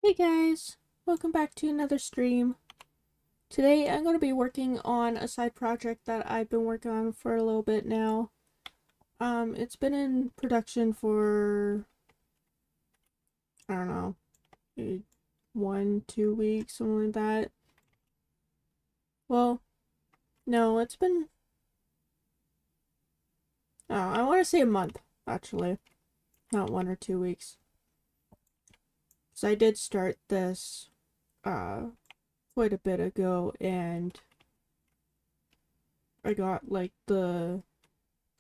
Hey guys, welcome back to another stream. Today I'm going to be working on a side project that I've been working on for a little bit now. It's been in production for, I don't know, maybe 1-2 weeks, something like that. Well, no, it's been, I want to say a month, actually. Not 1 or 2 weeks. So I did start this, quite a bit ago, and I got like the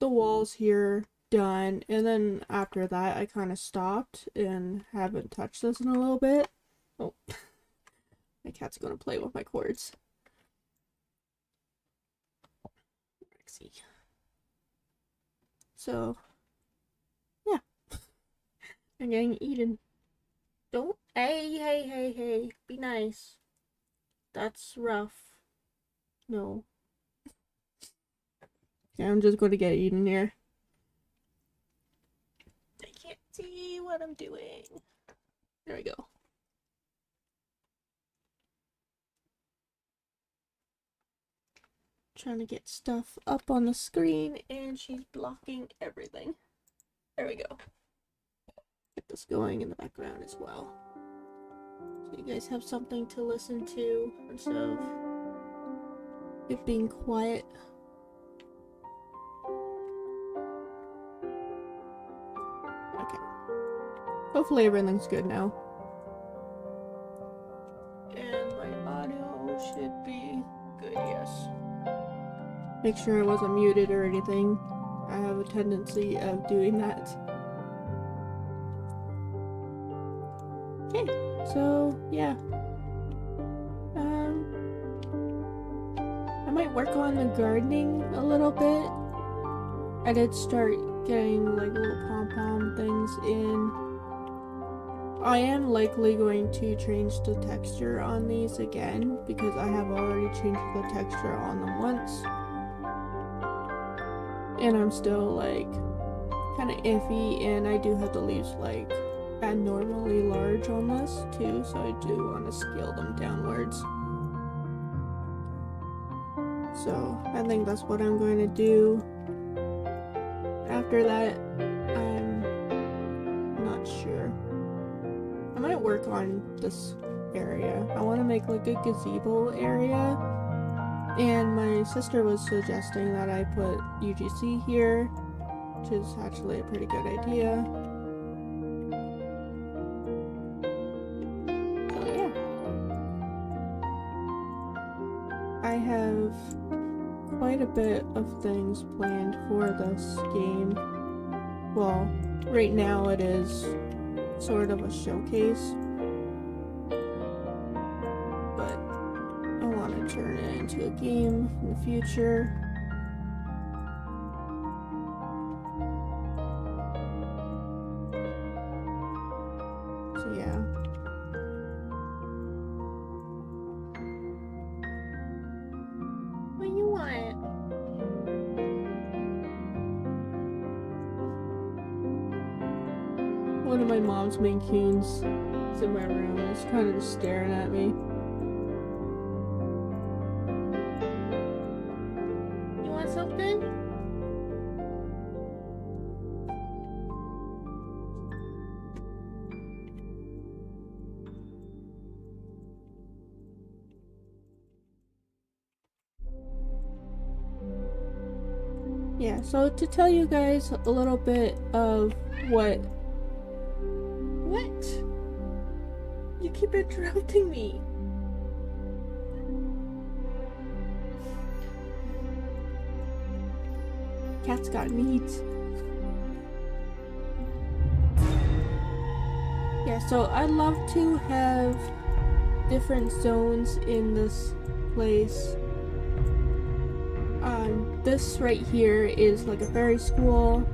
walls here done, and then after that I kind of stopped and haven't touched this in a little bit. Oh, my cat's gonna play with my cords. Rexy. So yeah, I'm getting eaten. Don't, hey, be nice. That's rough. No. Yeah, I'm just going to get eaten here. I can't see what I'm doing. There we go. Trying to get stuff up on the screen and she's blocking everything. There we go. Get this going in the background as well, so you guys have something to listen to instead of it being quiet. Okay. Hopefully everything's good now. And my audio should be good, yes. Make sure I wasn't muted or anything. I have a tendency of doing that. Okay, so yeah. I might work on the gardening a little bit. I did start getting like little pom-pom things in. I am likely going to change the texture on these again because I have already changed the texture on them once. And I'm still like kind of iffy, and I do have the leaves like abnormally large on this too, so I do want to scale them downwards. So I think that's what I'm going to do. After that, I'm not sure. I might work on this area. I want to make like a gazebo area, and my sister was suggesting that I put UGC here, which is actually a pretty good idea. So yeah. I have quite a bit of things planned for this game. Well, right now it is sort of a showcase, but I want to turn it into a game in the future. So yeah. What do you want? One of my mom's Maine Coons is in my room and it's kind of just staring at me. You want something? Yeah, so to tell you guys a little bit of what? You keep interrupting me. Cat's got needs. Yeah, so I'd love to have different zones in this place. This right here is like a fairy school.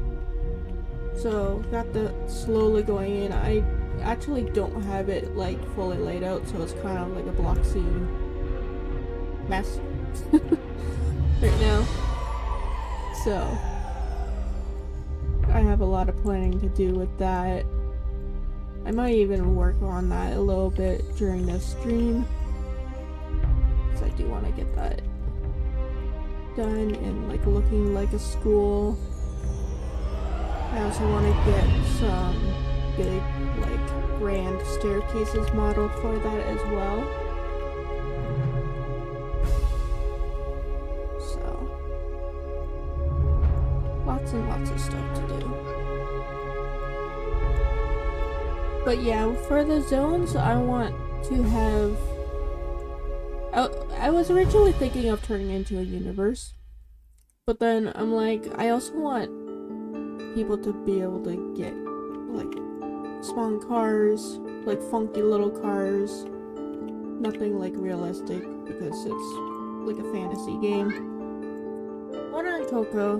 So got the slowly going in. I actually don't have it like fully laid out, so it's kind of like a block scene mess right now. So I have a lot of planning to do with that. I might even work on that a little bit during this stream, because I do want to get that done and like looking like a school. I also want to get some big like grand staircases modeled for that as well. So lots and lots of stuff to do. But yeah, for the zones, I want to have... I was originally thinking of turning into a universe, but then I'm like, I also want people to be able to get like spawn cars, like funky little cars, nothing like realistic because it's like a fantasy game. One on Coco.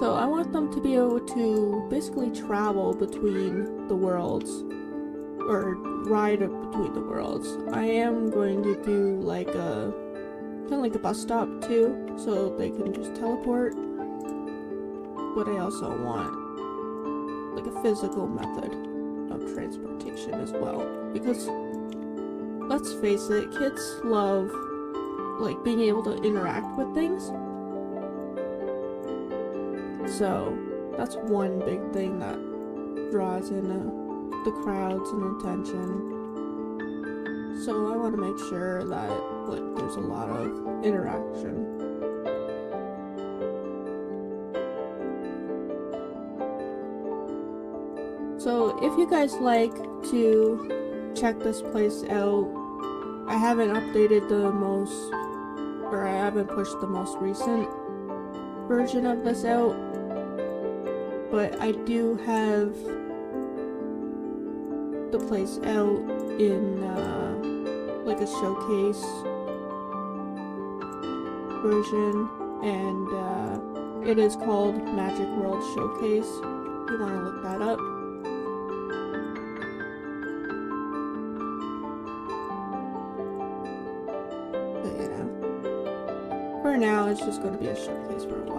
So I want them to be able to basically travel between the worlds, or ride between the worlds. I am going to do like a kind of like a bus stop too, so they can just teleport. But I also want like a physical method of transportation as well, because let's face it, kids love like being able to interact with things. So that's one big thing that draws in the crowds and attention. So I want to make sure that like there's a lot of interaction. So if you guys like to check this place out, I haven't updated the most, or I haven't pushed the most recent version of this out, but I do have the place out in like a showcase version, and it is called Magic World Showcase. If you want to look that up. But yeah, for now it's just going to be a showcase for a while.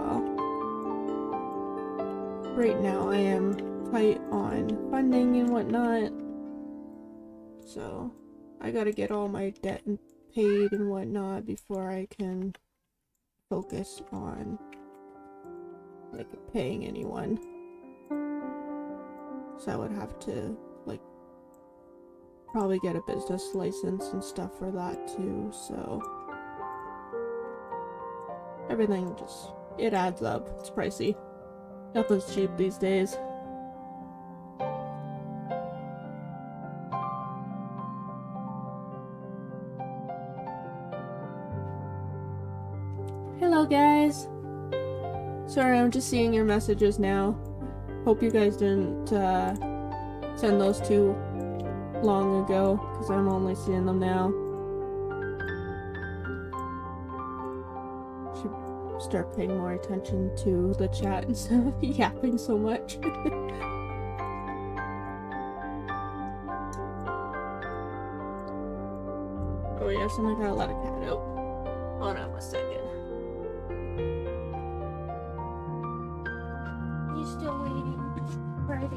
Right now I am tight on funding and whatnot, so I gotta get all my debt paid and whatnot before I can focus on like paying anyone. So I would have to like probably get a business license and stuff for that too, so everything just, it adds up. It's pricey. Nothing's cheap these days. Hello guys! Sorry, I'm just seeing your messages now. Hope you guys didn't send those too long ago, because I'm only seeing them now. Should start paying more attention to the chat instead of yapping so much. Oh yes, and I gotta let a cat out. Hold on a second. You still waiting? Right.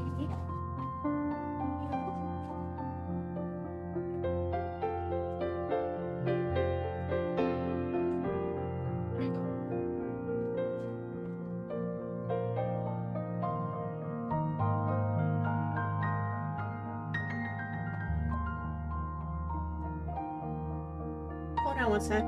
Hold on one sec.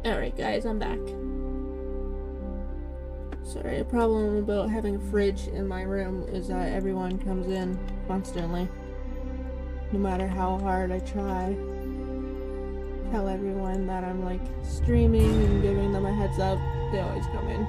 Alright guys, I'm back. Sorry, a problem about having a fridge in my room is that everyone comes in constantly. No matter how hard I try. Tell everyone that I'm like streaming and giving them a heads up, they always come in.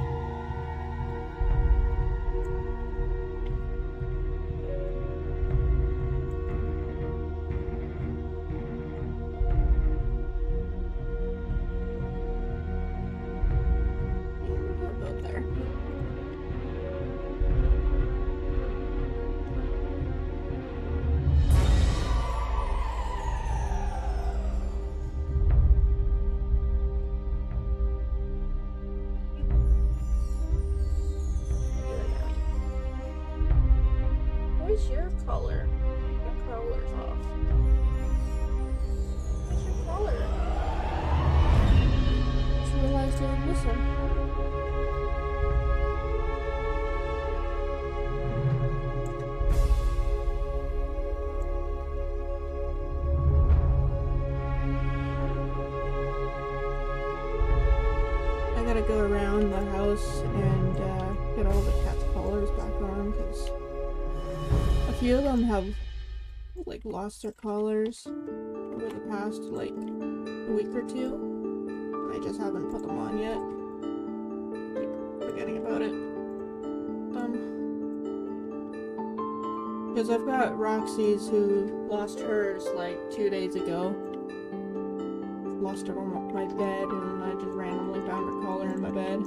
About there. Where's your collar? Your collar's off. Where's your collar? Just realized I was missing. I gotta go around the house and get all the cat's collars back on because a few of them have like lost their collars over the past like a week or two. I just haven't put them on yet. Keep forgetting about it. Because I've got Roxy's who lost hers like 2 days ago. Lost her on my bed and I just randomly found her collar in my bed.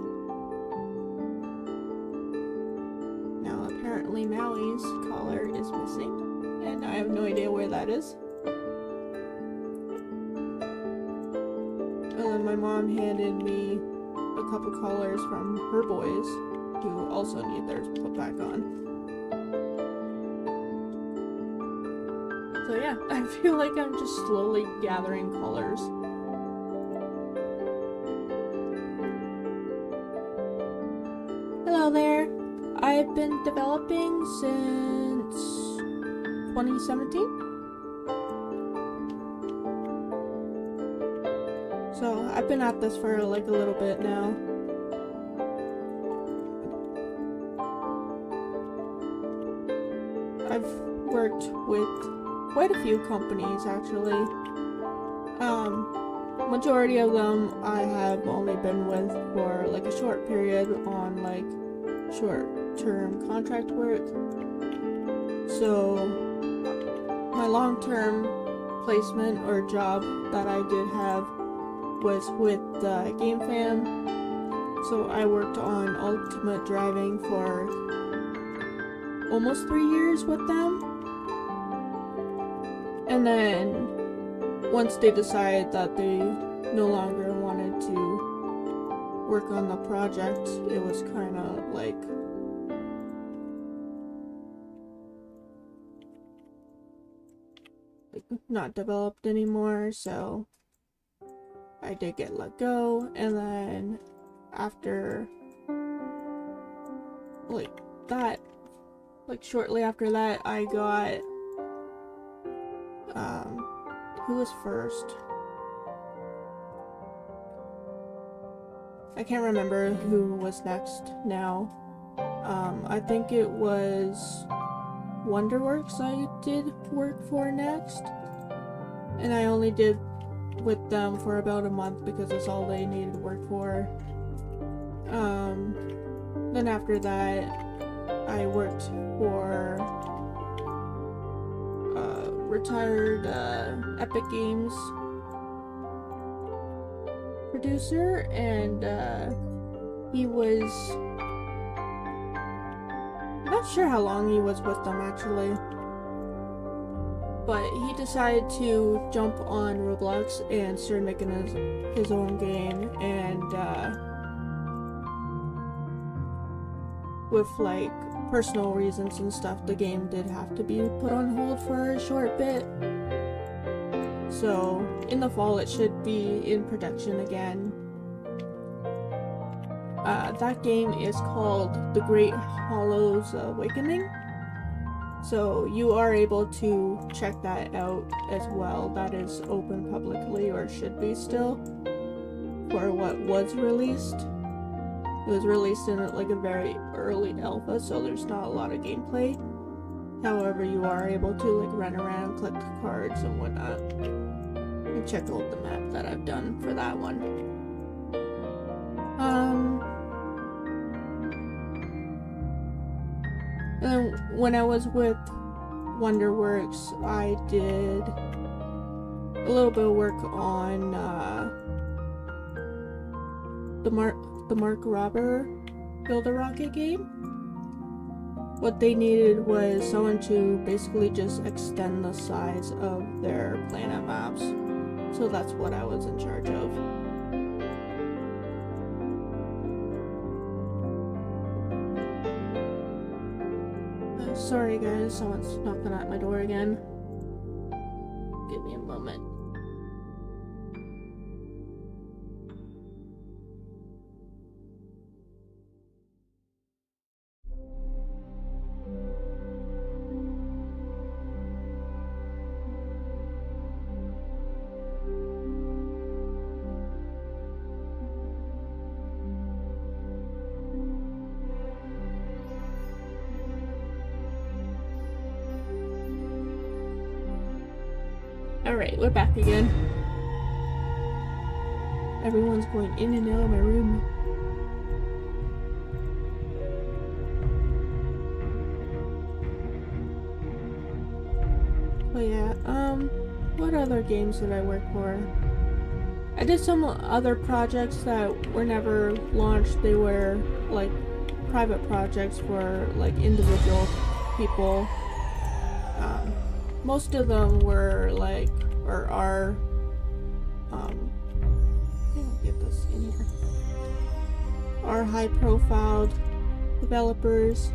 Now apparently Maui's collar is missing and I have no idea where that is. And then my mom handed me a couple collars from her boys who also need theirs put back on. So yeah, I feel like I'm just slowly gathering collars. Hello there. I've been developing since 2017. So I've been at this for like a little bit now. I've worked with quite a few companies actually. Majority of them I have only been with for like a short period on like short-term contract work. So my long-term placement or job that I did have was with Game Fam. So I worked on Ultimate Driving for almost 3 years with them. And then once they decided that they no longer wanted to work on the project, it was kind of like not developed anymore, so I did get let go. And then after shortly after that, I got who was first? I can't remember who was next now. I think it was Wonderworks I did work for next. And I only did with them for about a month because that's all they needed work for. Then after that, I worked for retired Epic Games producer, and he was not sure how long he was with them actually, but he decided to jump on Roblox and start making his own game, and with like personal reasons and stuff, the game did have to be put on hold for a short bit. So in the fall it should be in production again. That game is called The Great Hollows Awakening. So you are able to check that out as well. That is open publicly, or should be still. for what was released. It was released in like a very early alpha, so there's not a lot of gameplay. However, you are able to like run around, collect cards and whatnot. And check out the map that I've done for that one. And then when I was with Wonderworks, I did a little bit of work on the Mark Robber Build a Rocket game. What they needed was someone to basically just extend the size of their planet maps. So that's what I was in charge of. Sorry guys, someone's knocking at my door again. Give me a moment. Alright, we're back again. Everyone's going in and out of my room. Oh yeah, what other games did I work for? I did some other projects that were never launched. They were like private projects for like individual people. Most of them were like, or are, get this in here, are high-profile developers.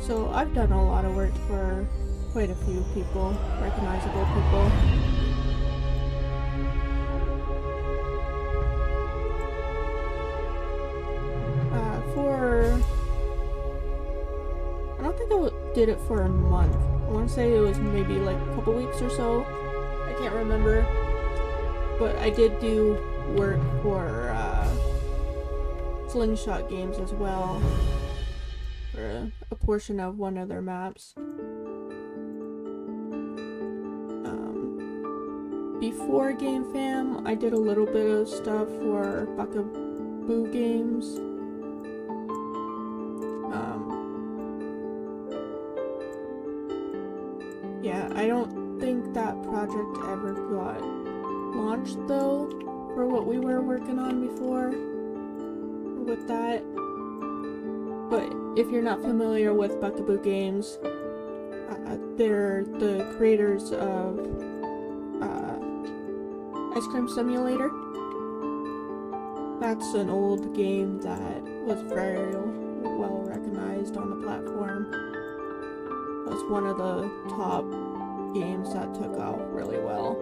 So I've done a lot of work for quite a few people, recognizable people. I don't think I did it for a month. I want to say it was maybe like a couple weeks or so. I can't remember. But I did do work for Slingshot Games as well. For a portion of one of their maps. Before Game Fam, I did a little bit of stuff for Buckaboo Games. Yeah, I don't think that project ever got launched though, for what we were working on before with that. But if you're not familiar with Buckaboo Games, they're the creators of Ice Cream Simulator. That's an old game that was very well recognized on the platform. It was one of the top games that took off really well.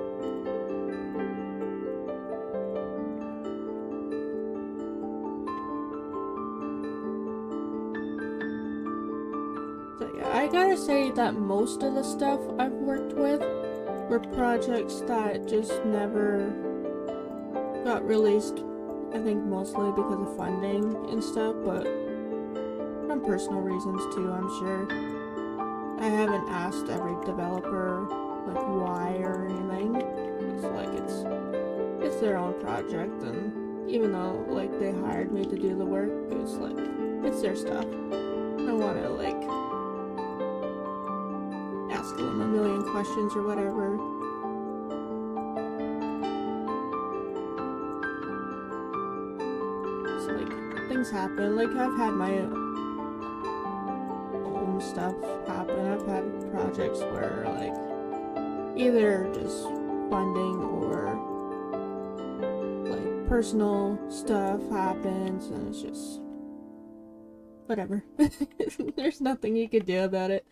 So yeah, I gotta say that most of the stuff I've worked with were projects that just never got released. I think mostly because of funding and stuff, but from personal reasons too, I'm sure. I haven't asked every developer like why or anything. It's like it's their own project, and even though like they hired me to do the work, it's like it's their stuff. I don't want to like ask them a million questions or whatever. It's like things happen. Like I've had my own stuff happen. I've had projects where like either just funding or like personal stuff happens, and it's just whatever. There's nothing you could do about it.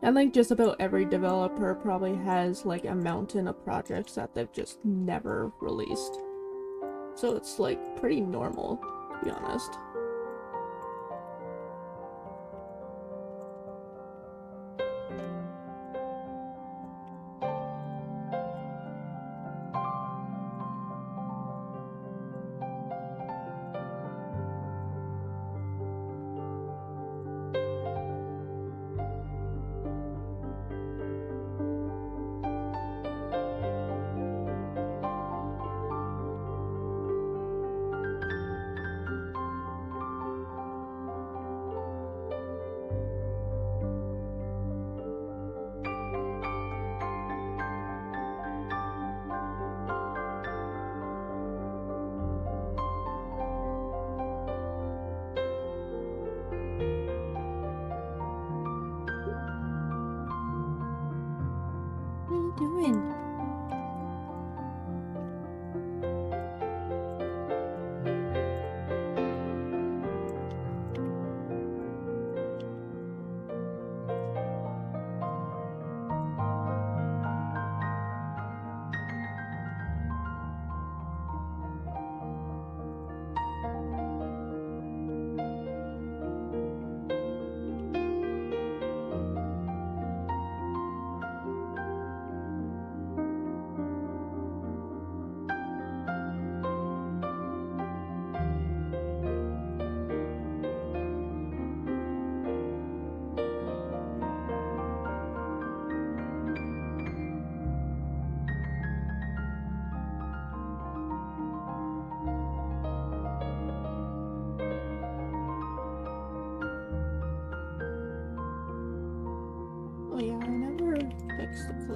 I think just about every developer probably has like a mountain of projects that they've just never released. So it's like pretty normal, to be honest.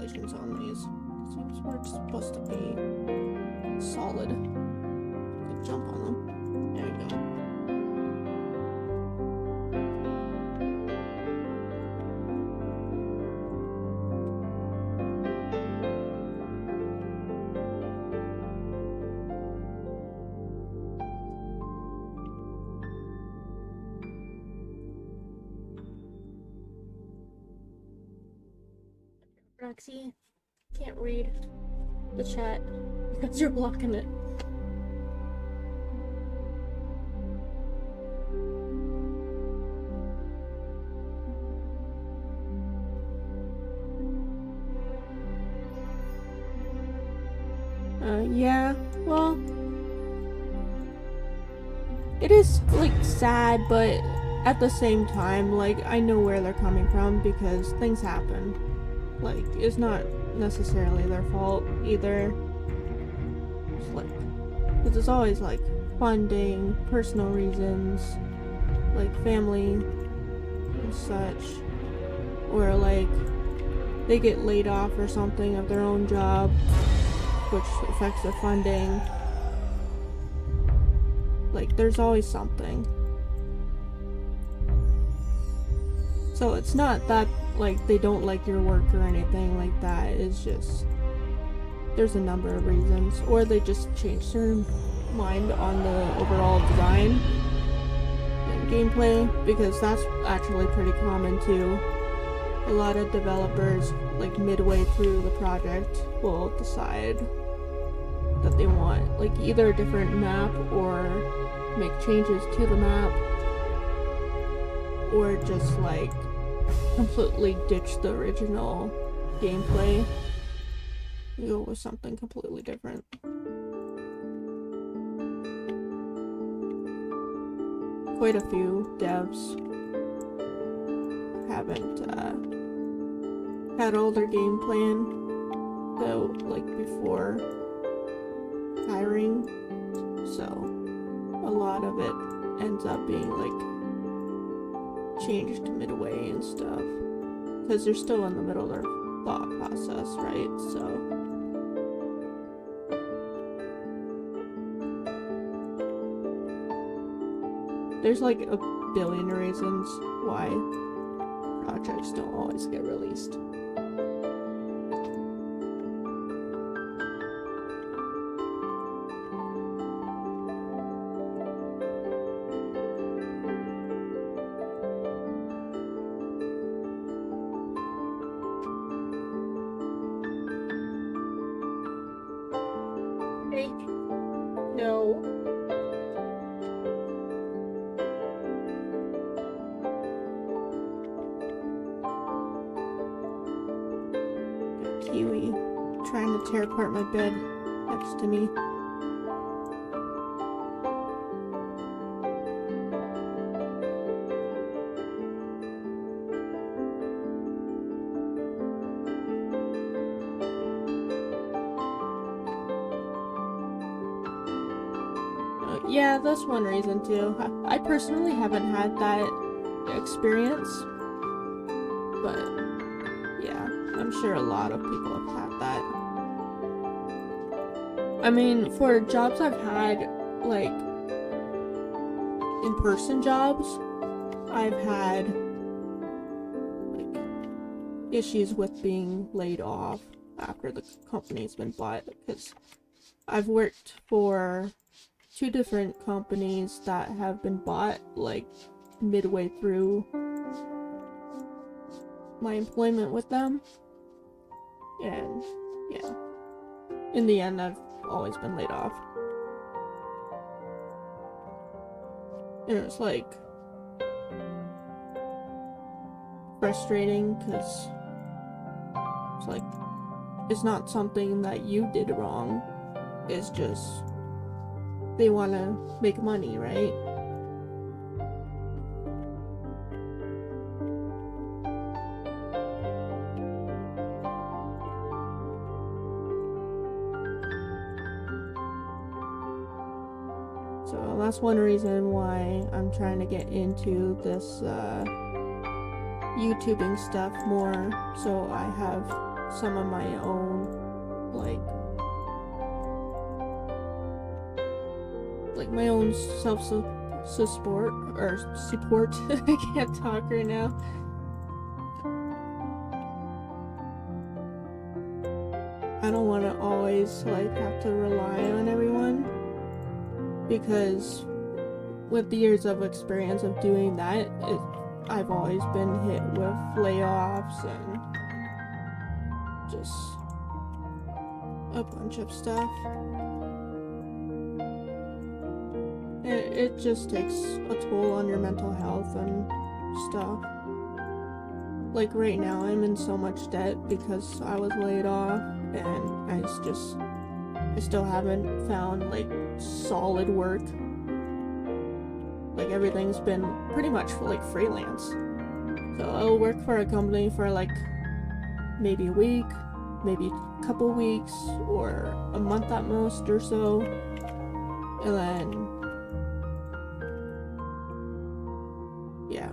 calculations on these. Seems we're supposed to be solid. Could jump on them. There we go. Roxy, can't read the chat because you're blocking it. Yeah, well, it is, like, sad, but at the same time, like, I know where they're coming from because things happen. Like, it's not necessarily their fault either. It's like, because it's always like funding, personal reasons, like family and such, or like they get laid off or something of their own job, which affects their funding. Like, there's always something. So it's not that like they don't like your work or anything like that. It's just there's a number of reasons, or they just change their mind on the overall design and gameplay, because that's actually pretty common too. A lot of developers, like midway through the project, will decide that they want like either a different map or make changes to the map, or just like completely ditch the original gameplay and go with something completely different. Quite a few devs haven't had all their game planned though, like before hiring, so a lot of it ends up being like changed midway and stuff, because they're still in the middle of their thought process, right? So there's like a billion reasons why projects don't always get released. No. Kiwi trying to tear apart my bed next to me. Yeah, that's one reason too. I personally haven't had that experience, but yeah, I'm sure a lot of people have had that. I mean, for jobs I've had, like in-person jobs, I've had like issues with being laid off after the company's been bought, because I've worked for 2 different companies that have been bought like midway through my employment with them, and yeah, in the end I've always been laid off, and it's like frustrating because it's like it's not something that you did wrong, it's just they want to make money, right? So that's one reason why I'm trying to get into this YouTubing stuff more, so I have some of my own, like my own support. I can't talk right now. I don't want to always like have to rely on everyone, because with the years of experience of doing that, I've always been hit with layoffs and just a bunch of stuff. It just takes a toll on your mental health and stuff. Like right now, I'm in so much debt because I was laid off, and I still haven't found like solid work. Like everything's been pretty much like freelance. So I'll work for a company for like maybe a week, maybe a couple weeks, or a month at most or so, and then yeah.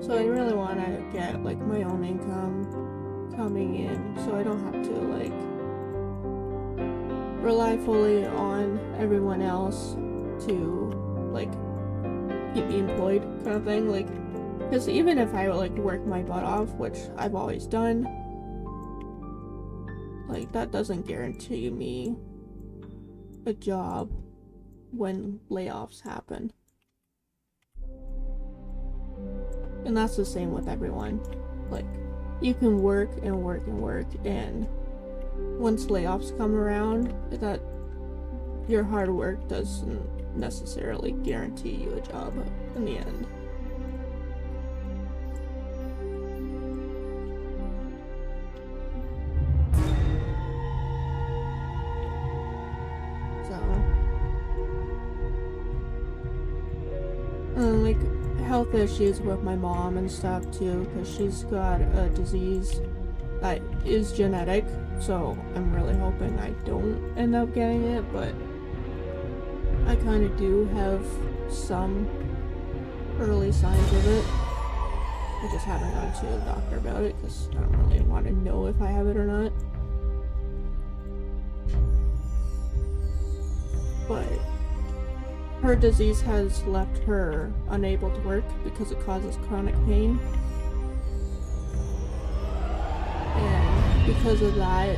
So I really want to get like my own income coming in, so I don't have to like rely fully on everyone else to like keep me employed, kind of thing. Like, because even if I like work my butt off, which I've always done, like that doesn't guarantee me a job when layoffs happen. And that's the same with everyone. Like, you can work and work and work, and once layoffs come around, that your hard work doesn't necessarily guarantee you a job in the end. Like health issues with my mom and stuff too, because she's got a disease that is genetic, so I'm really hoping I don't end up getting it, but I kind of do have some early signs of it. I just haven't gone to the doctor about it because I don't really want to know if I have it or not. But her disease has left her unable to work because it causes chronic pain. And because of that,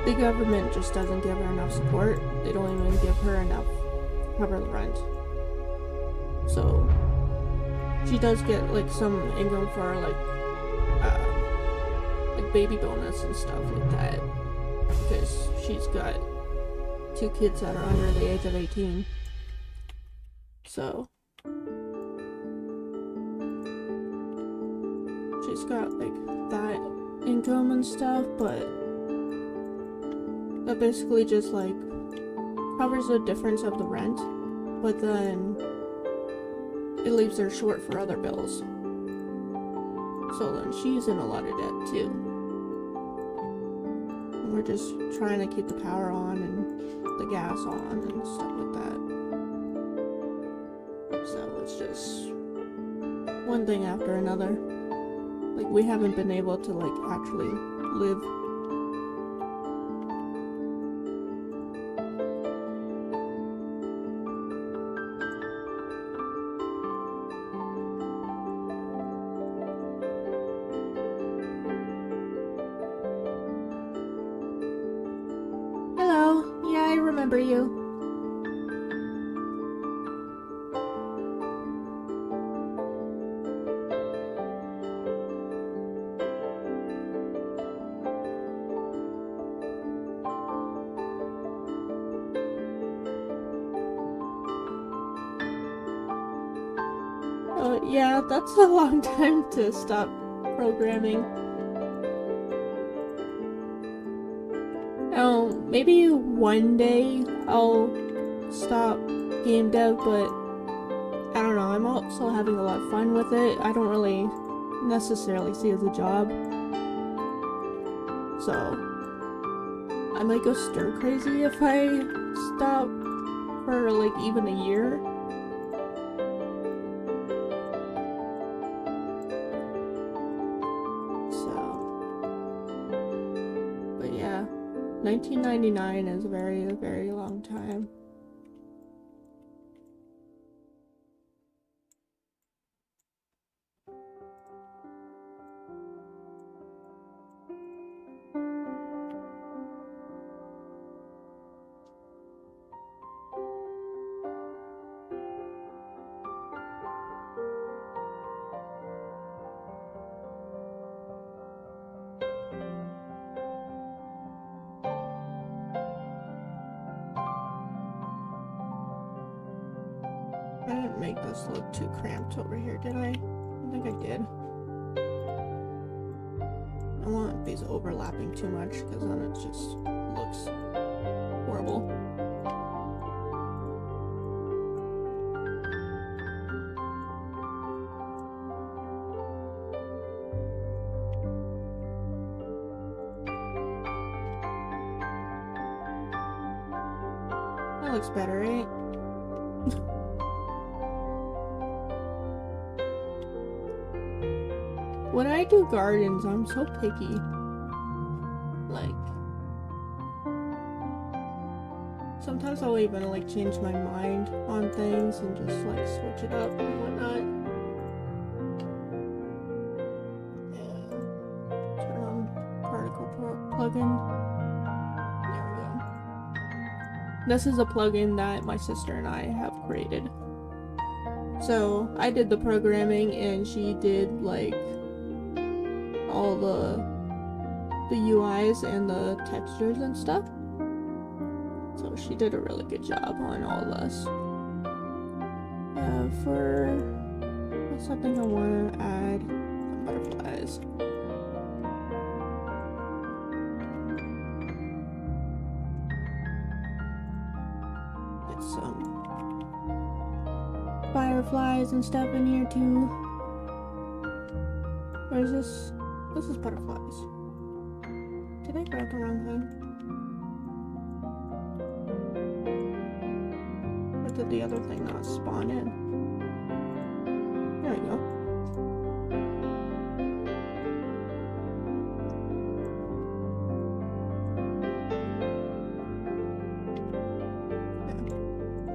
the government just doesn't give her enough support. They don't even give her enough to cover the rent. So she does get like some income for like baby bonus and stuff like that, because she's got 2 kids that are under the age of 18. So she's got like that income and stuff, but that basically just like covers the difference of the rent, but then it leaves her short for other bills. So then she's in a lot of debt too. And we're just trying to keep the power on and the gas on and stuff like that. So it's just one thing after another. Like, we haven't been able to like actually live. Hello. Yeah, I remember you. Oh, yeah, that's a long time to stop programming. Oh, maybe one day I'll stop game dev, but I don't know, I'm also having a lot of fun with it. I don't really necessarily see it as a job. So I might go stir crazy if I stop for like even a year. 1999 is a very, very long time. I didn't make this look too cramped over here, did I? I think I did. I don't want these overlapping too much because then it just looks horrible. That looks better, right? When I do gardens, I'm so picky. Like, sometimes I'll even like change my mind on things and just like switch it up and whatnot. Yeah. Turn on particle plugin. There we go. This is a plugin that my sister and I have created. So I did the programming and she did like all the UIs and the textures and stuff. So she did a really good job on all of this. For something I want to add some butterflies. Get some fireflies and stuff in here too. Where is this? This is butterflies. Did I grab the wrong thing? Or did the other thing not spawn in? There we go.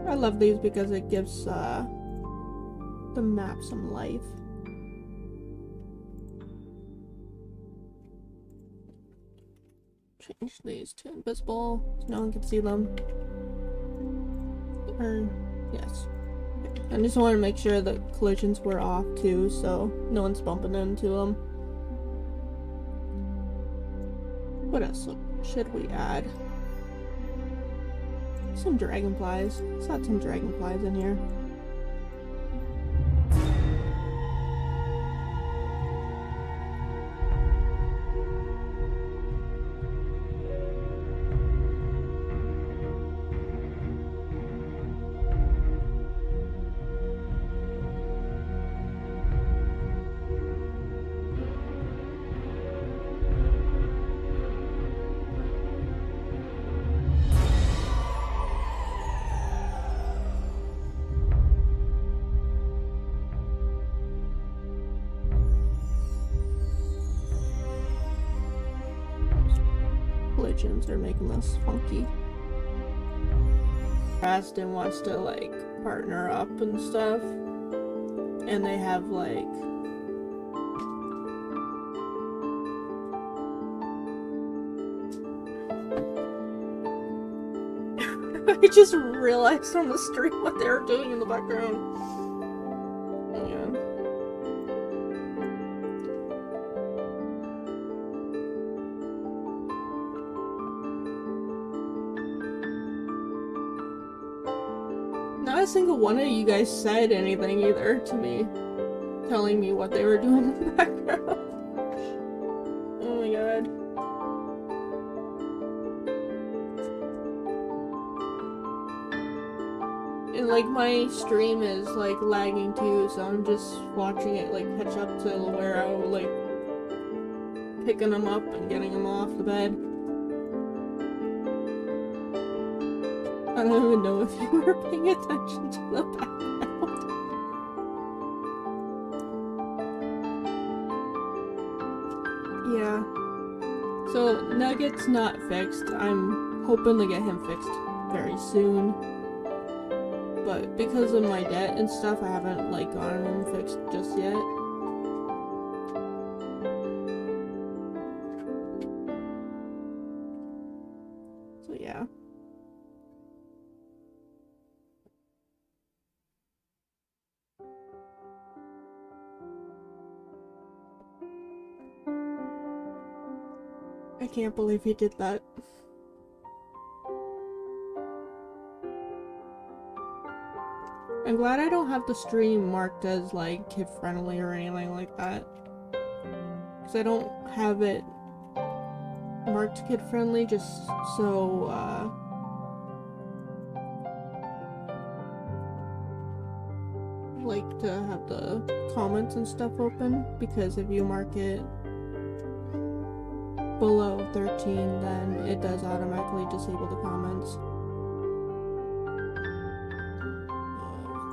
Yeah. I love these because it gives the map some life. Change these to invisible so no one can see them. Or, yes. I just want to make sure that collisions were off too, so no one's bumping into them. What else should we add? Some dragonflies. Let's add some dragonflies in here. Collisions are making this funky. Aston wants to like partner up and stuff, and they have like I just realized on the stream what they were doing in the background. Not a single one of you guys said anything either to me, telling me what they were doing in the background. Oh my god. And like my stream is like lagging too, so I'm just watching it like catch up to where I was like picking them up and getting them off the bed. I don't even know if you were paying attention to the background. Yeah. So Nugget's not fixed. I'm hoping to get him fixed very soon. But because of my debt and stuff, I haven't like gotten him fixed just yet. So yeah. I can't believe he did that. I'm glad I don't have the stream marked as like kid friendly or anything like that. Because I don't have it marked kid friendly just so like to have the comments and stuff open, because if you mark it below 13 then it does automatically disable the comments.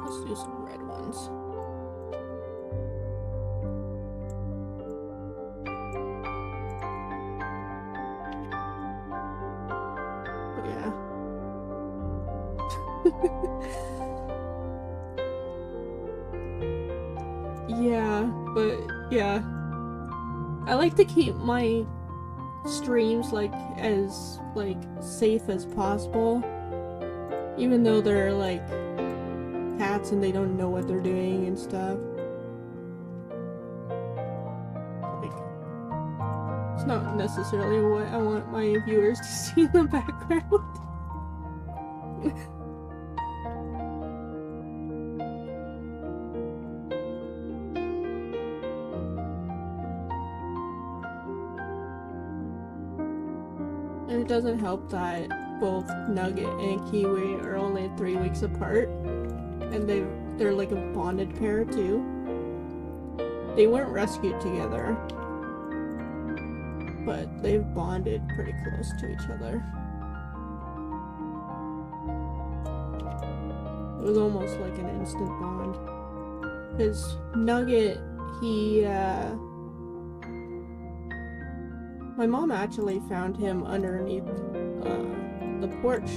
Let's do some red ones. Yeah, but yeah. I like to keep my streams like as like safe as possible. Even though they're like cats and they don't know what they're doing and stuff. Like, it's not necessarily what I want my viewers to see in the background. And it doesn't help that both Nugget and Kiwi are only 3 weeks apart, and they're like a bonded pair too. They weren't rescued together, but they've bonded pretty close to each other. It was almost like an instant bond. Because Nugget, my mom actually found him underneath the porch,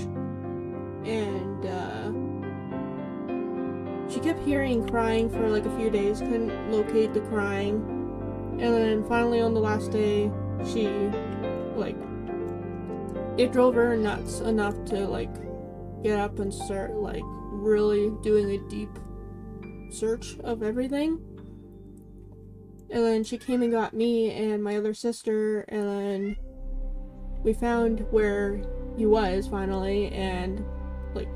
and she kept hearing crying for like a few days, couldn't locate the crying, and then finally on the last day, she, like, it drove her nuts enough to like get up and start like really doing a deep search of everything. And then she came and got me and my other sister, and then we found where he was finally and like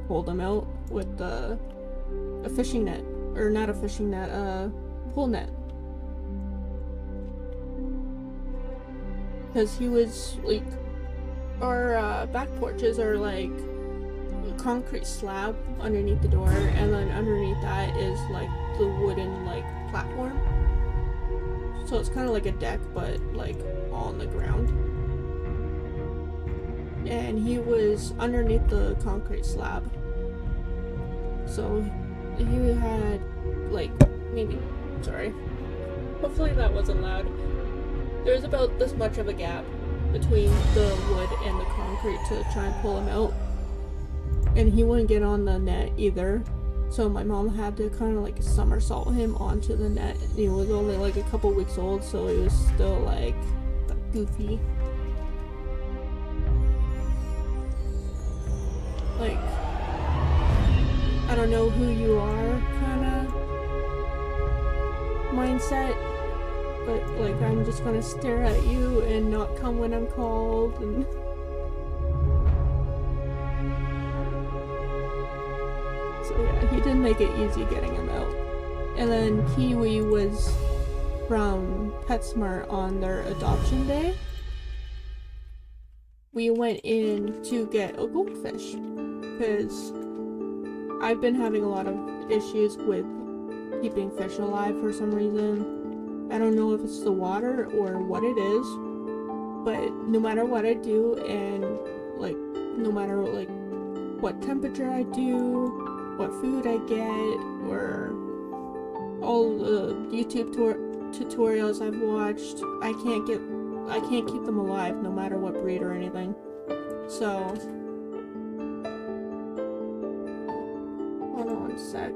pulled him out with a fishing net, or not a fishing net, a pull net. Because he was like, our back porches are like a concrete slab underneath the door, and then underneath that is like the wooden like platform. So it's kind of like a deck, but like on the ground. And he was underneath the concrete slab. So he had like sorry. Hopefully that wasn't loud. There was about this much of a gap between the wood and the concrete to try and pull him out. And he wouldn't get on the net either. So my mom had to kind of like somersault him onto the net. He was only like a couple weeks old, so he was still like goofy. Like, I don't know who you are kind of mindset, but like I'm just gonna stare at you and not come when I'm called, and so yeah, he didn't make it easy getting him out. And then Kiwi was from PetSmart on their adoption day. We went in to get a goldfish because I've been having a lot of issues with keeping fish alive for some reason. I don't know if it's the water or what it is, but no matter what I do, and like no matter like what temperature I do, what food I get, or all the YouTube tutorials I've watched, I I can't keep them alive no matter what breed or anything. So, hold on one sec.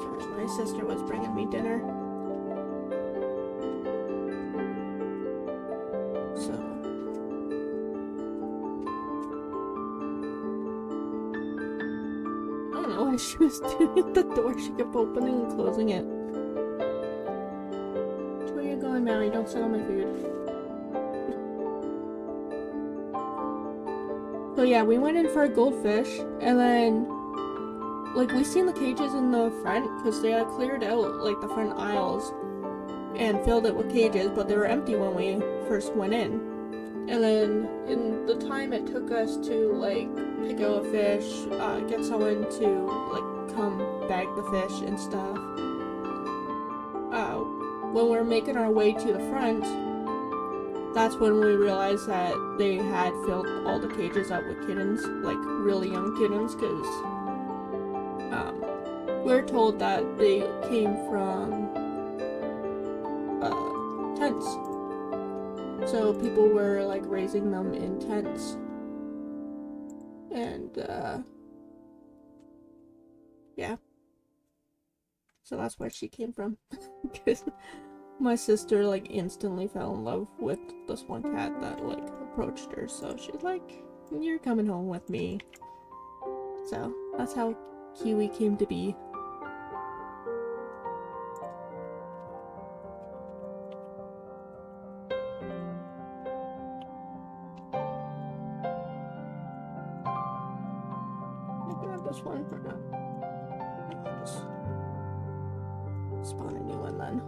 Sorry, my sister was bringing me dinner. So, I don't know why she was doing at the door. She kept opening and closing it. Where are you going, Mallie? Don't sit on my food. So yeah, we went in for a goldfish, and then, like, we seen the cages in the front, because they had cleared out, like, the front aisles, and filled it with cages, but they were empty when we first went in. And then, in the time it took us to, like, pick out a fish, get someone to, like, come bag the fish and stuff, when we were making our way to the front, that's when we realized that they had filled all the cages up with kittens, like really young kittens, because we're told that they came from tents. So people were like raising them in tents. And yeah. So that's where she came from. Because my sister like instantly fell in love with this one cat that like approached her, so she's like, "You're coming home with me." So that's how Kiwi came to be. I grab this one or not? I'll just spawn a new one then.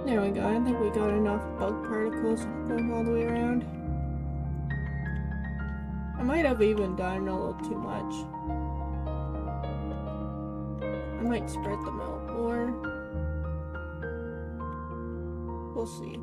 There we go. I think we got enough bug particles going all the way around. I might have even done a little too much. I might spread them out more. We'll see.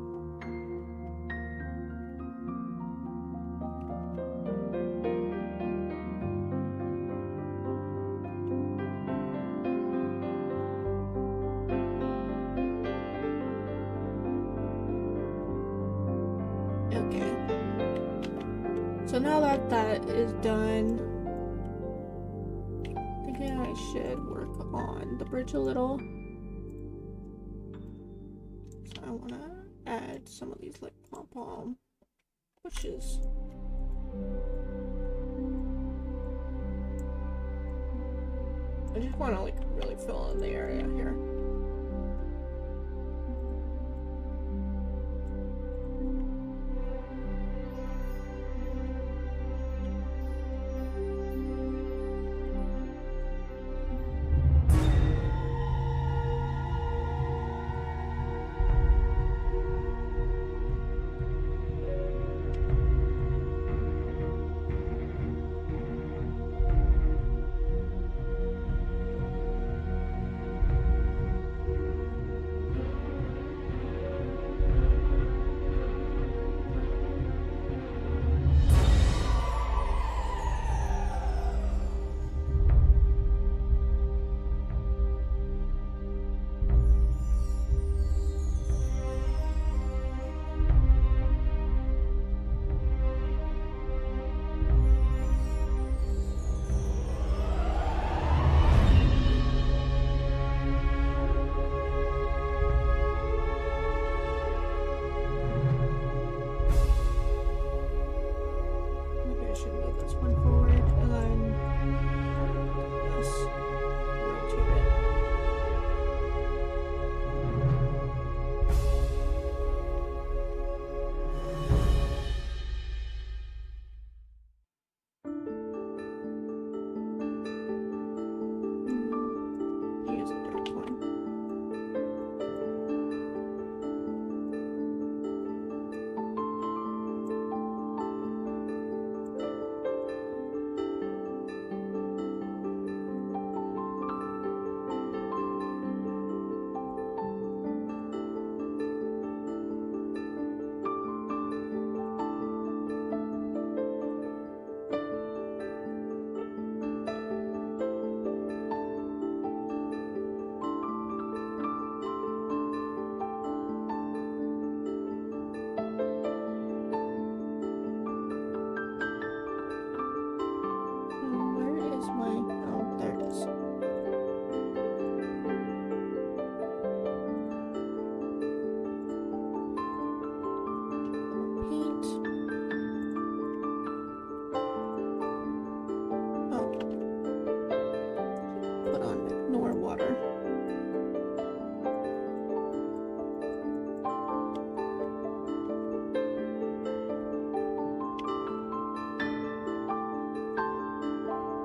Okay. So now that that is done, I think I should work on the bridge a little. So I want to add some of these like pom-pom bushes. I just want to like really fill in the area here. sun, ignore water.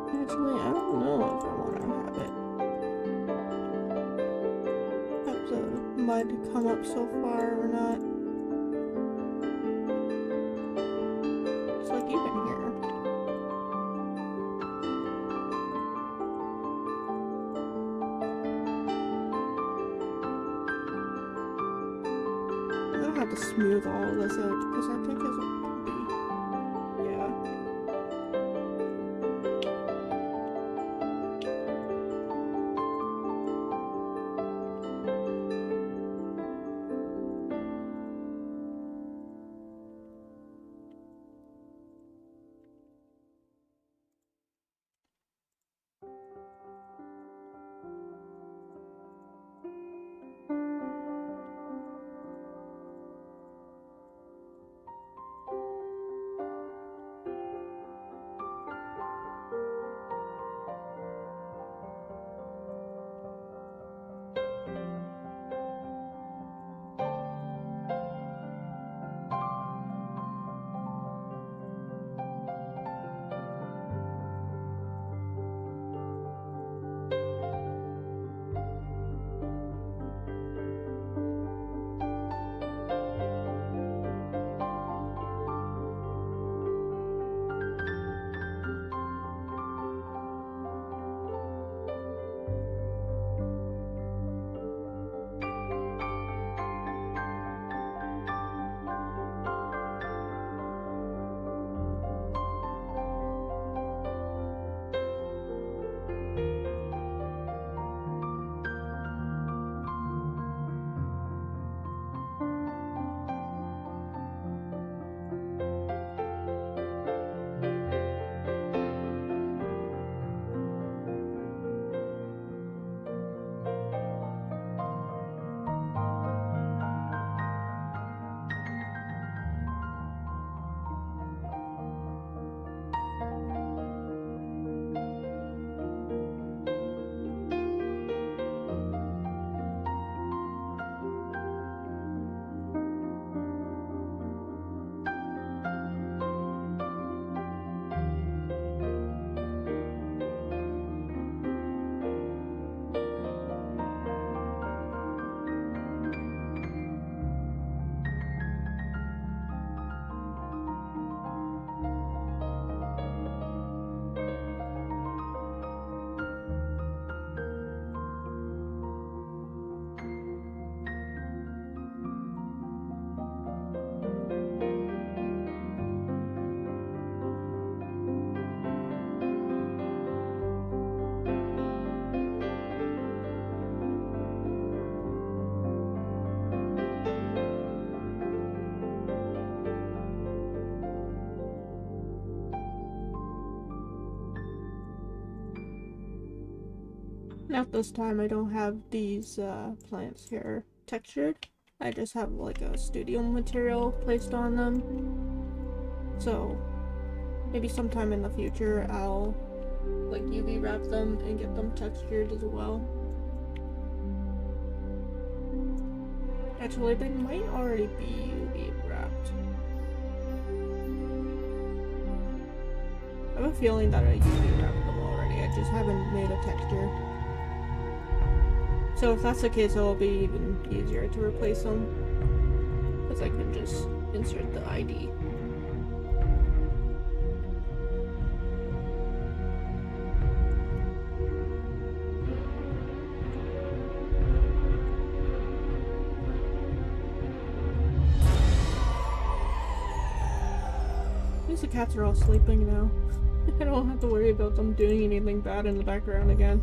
Actually, I don't know if I want to have it. Have the mud come up so far or not. It's like even here. I'm gonna have to smooth all of this out because I think it's yeah. Now this time I don't have these plants here textured. I just have like a studio material placed on them. So maybe sometime in the future I'll like UV wrap them and get them textured as well. Actually, they might already be UV wrapped. I have a feeling that I UV wrapped them already, I just haven't made a texture. So if that's the case, it'll be even easier to replace them, because I can just insert the ID. At least the cats are all sleeping now. I don't have to worry about them doing anything bad in the background again.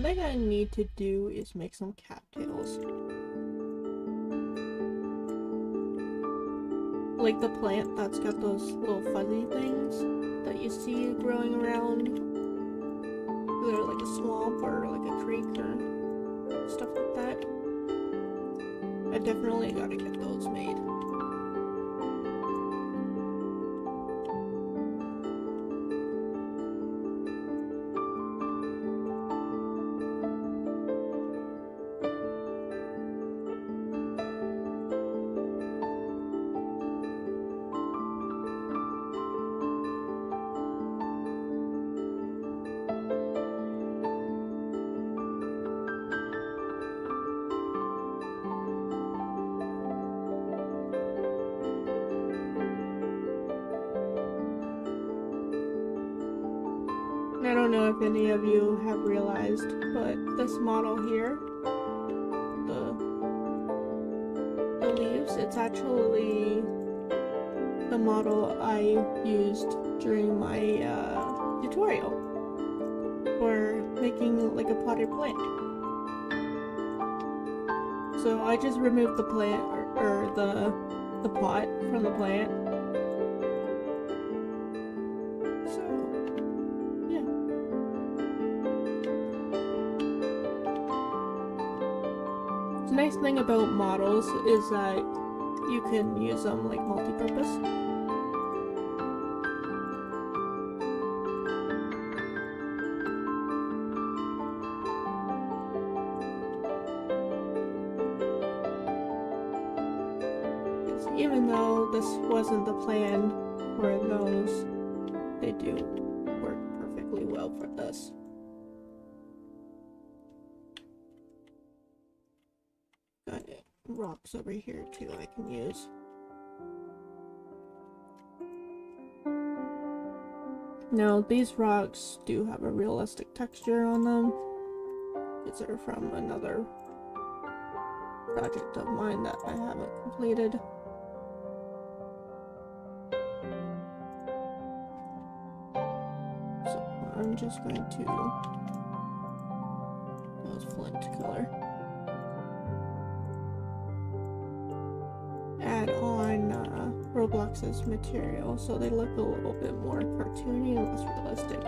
thing I need to do is make some cattails. Like the plant that's got those little fuzzy things that you see growing around either like a swamp or like a creek or stuff like that. I definitely gotta get those made. I don't know if any of you have realized, but this model here, the leaves, it's actually the model I used during my tutorial for making like a potted plant. So I just removed the plant or the pot from the plant. The nice thing about models is that you can use them like multi-purpose. Even though this wasn't the plan for those, they do work perfectly well for this. Got rocks over here too I can use. Now these rocks do have a realistic texture on them because they're from another project of mine that I haven't completed. So I'm just going to use flint color. Add on Roblox's material so they look a little bit more cartoony and less realistic.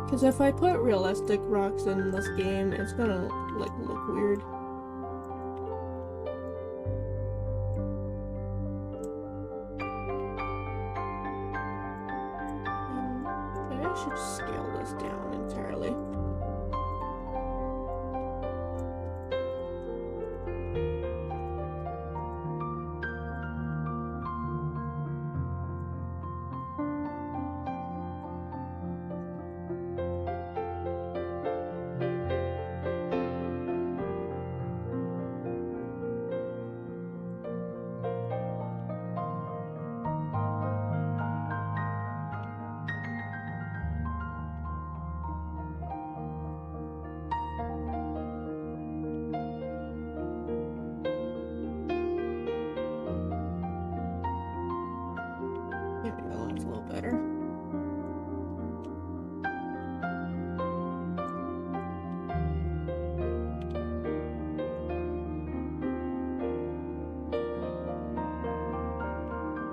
Because if I put realistic rocks in this game, it's gonna like look weird. Maybe I should scale this down entirely. There we go, that's a little better.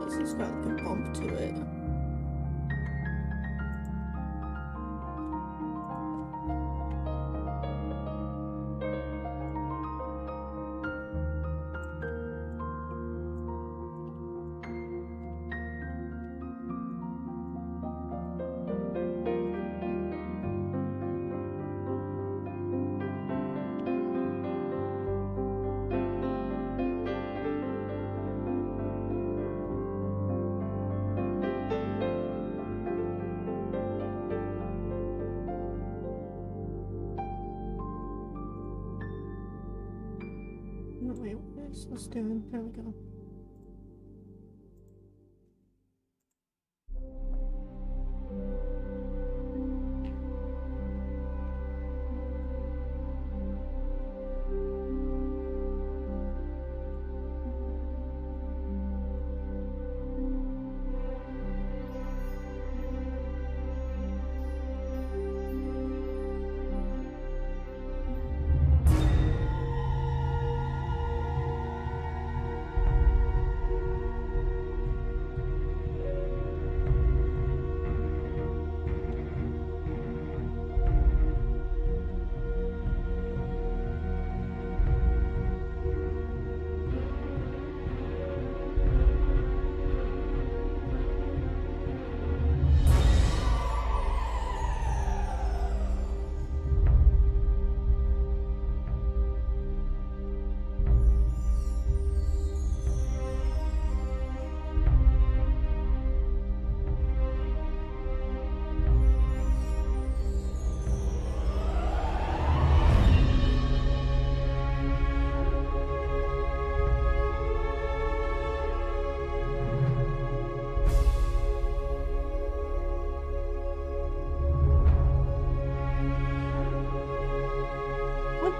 This has got like a bump to it. No, wait, what is this doing? There we go.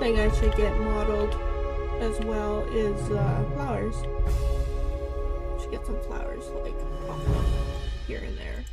thing I should get modeled as well is flowers. Should get some flowers like off of here and there.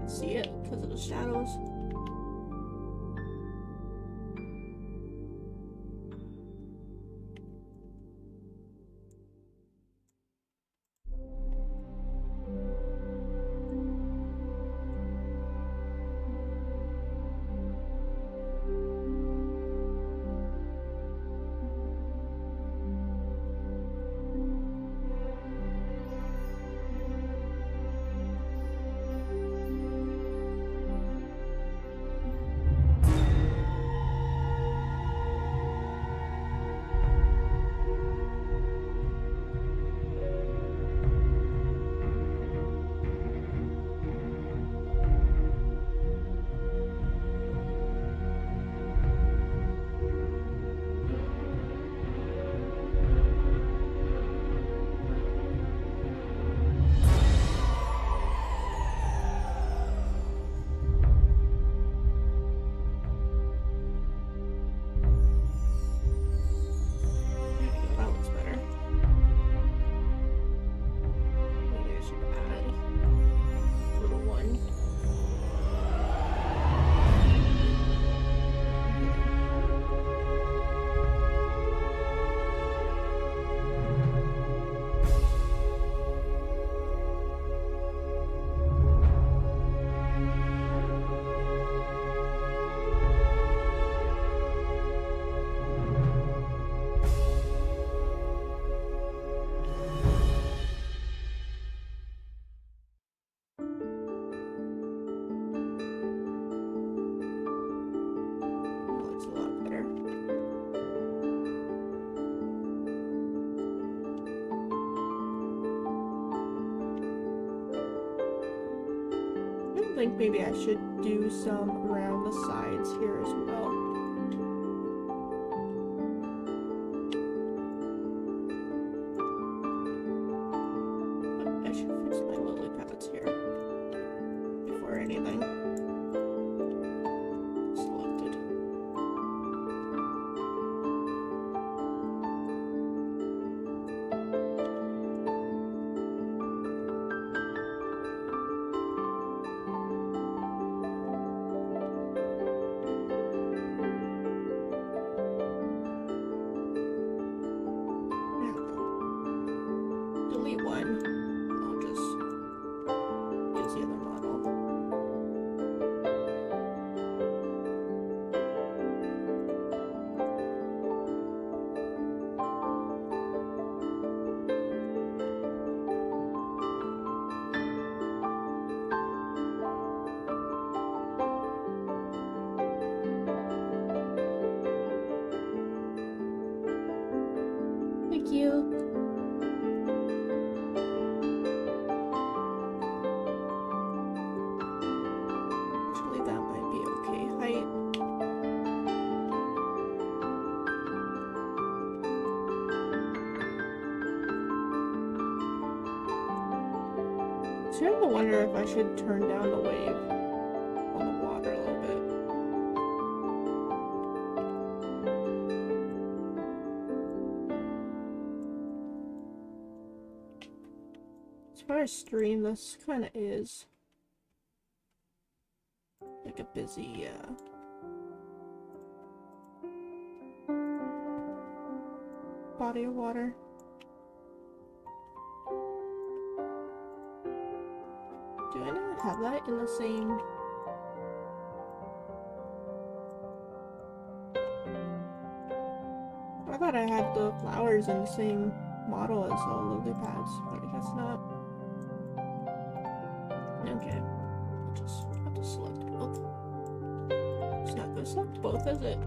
See it because of the shadows. think maybe I should do some around the sides here as well. I should fix my lily pads here before anything. Selected. Delete one. I'll just use the other model. Thank you. That might be okay height. Starting to wonder if I should turn down the wave on the water a little bit. As far as stream, this kind of is like a busy body of water. Do I not have that in the same? I thought I had the flowers in the same model as the lily pads, but I guess not. Okay, I'll just select both. It's not gonna select both, is it?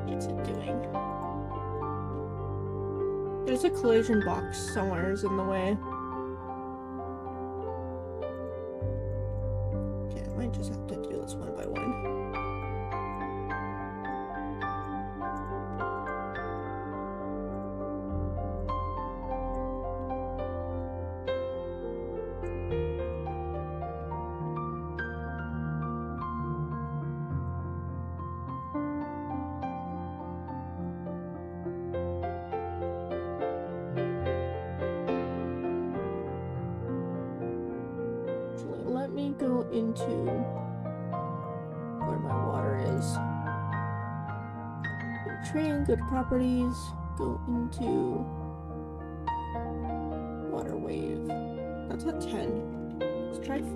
What's it doing? There's a collision box somewhere in the way. Okay, I might just have to do this one by one. Let me go into where my water is. Go to train, go to properties, go into water wave. That's a 10. Let's try 5.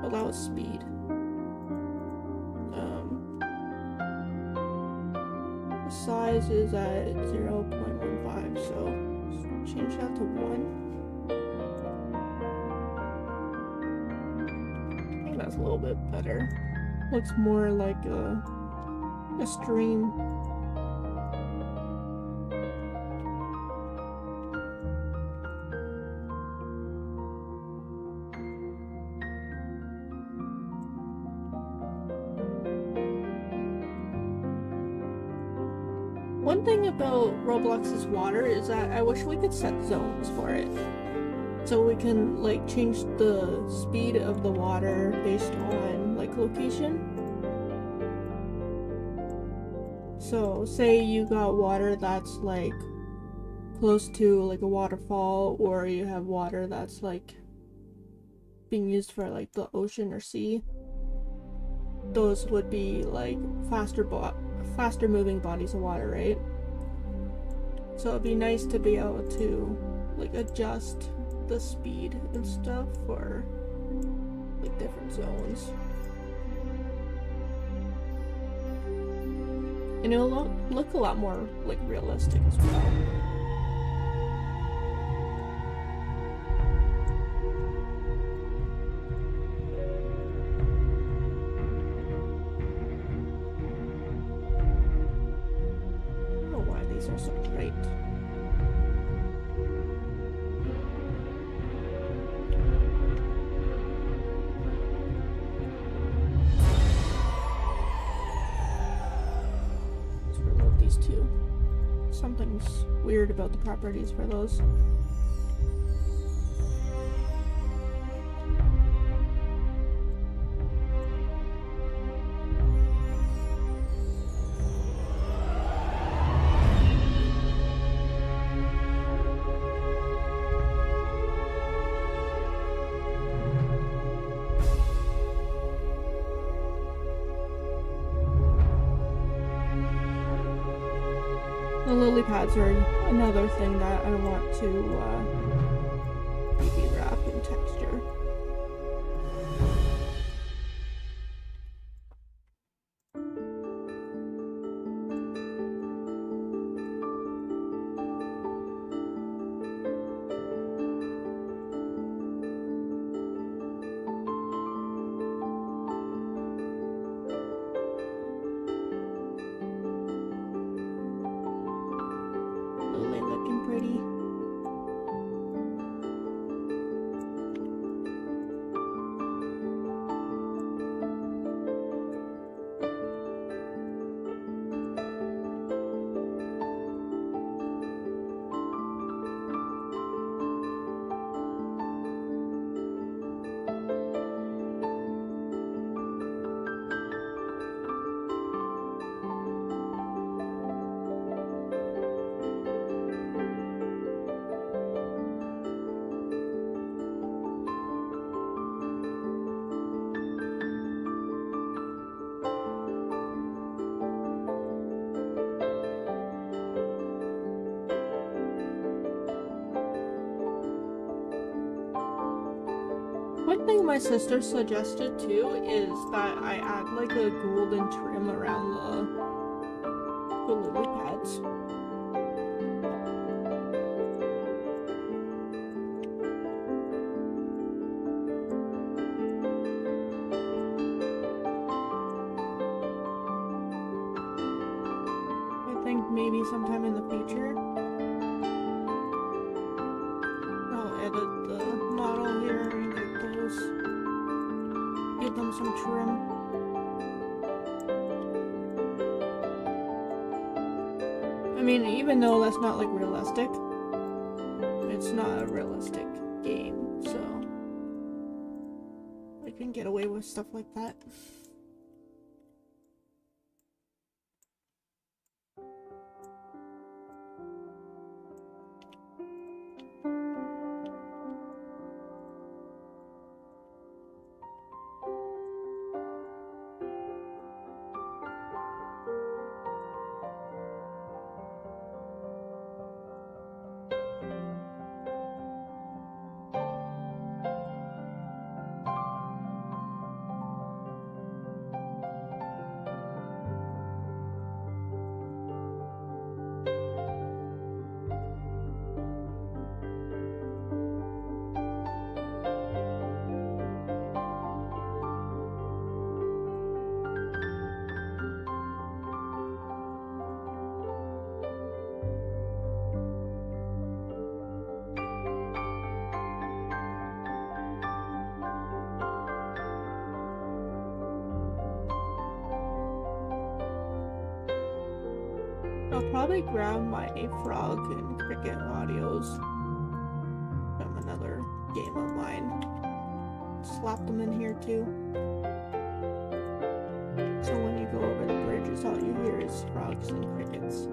Allow speed. The size is at 0.15, so change that to 1. I think that's a little bit better. Looks more like a stream. One thing about Roblox's water is that I wish we could set zones for it. So we can like change the speed of the water based on like location. So say you got water that's like close to like a waterfall, or you have water that's like being used for like the ocean or sea. Those would be like faster moving bodies of water, right? So it'd be nice to be able to like adjust the speed and stuff for like different zones. And it'll look a lot more like realistic as well. Are so bright. something's weird about the properties for those. The lily pads are another thing that I want to maybe wrap in texture. Lily looking pretty. One thing my sister suggested too is that I add like a golden trim around the lily pads. I think maybe sometime in the future I'll edit the model here and give them some trim. I mean, even though that's not like realistic, it's not a realistic game, so I can get away with stuff like that. I'll probably grab my frog and cricket audios from another game of mine. Slap them in here too. So when you go over the bridges, all you hear is frogs and crickets.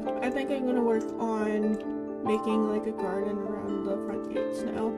I think I'm gonna work on making like a garden around the front gates now.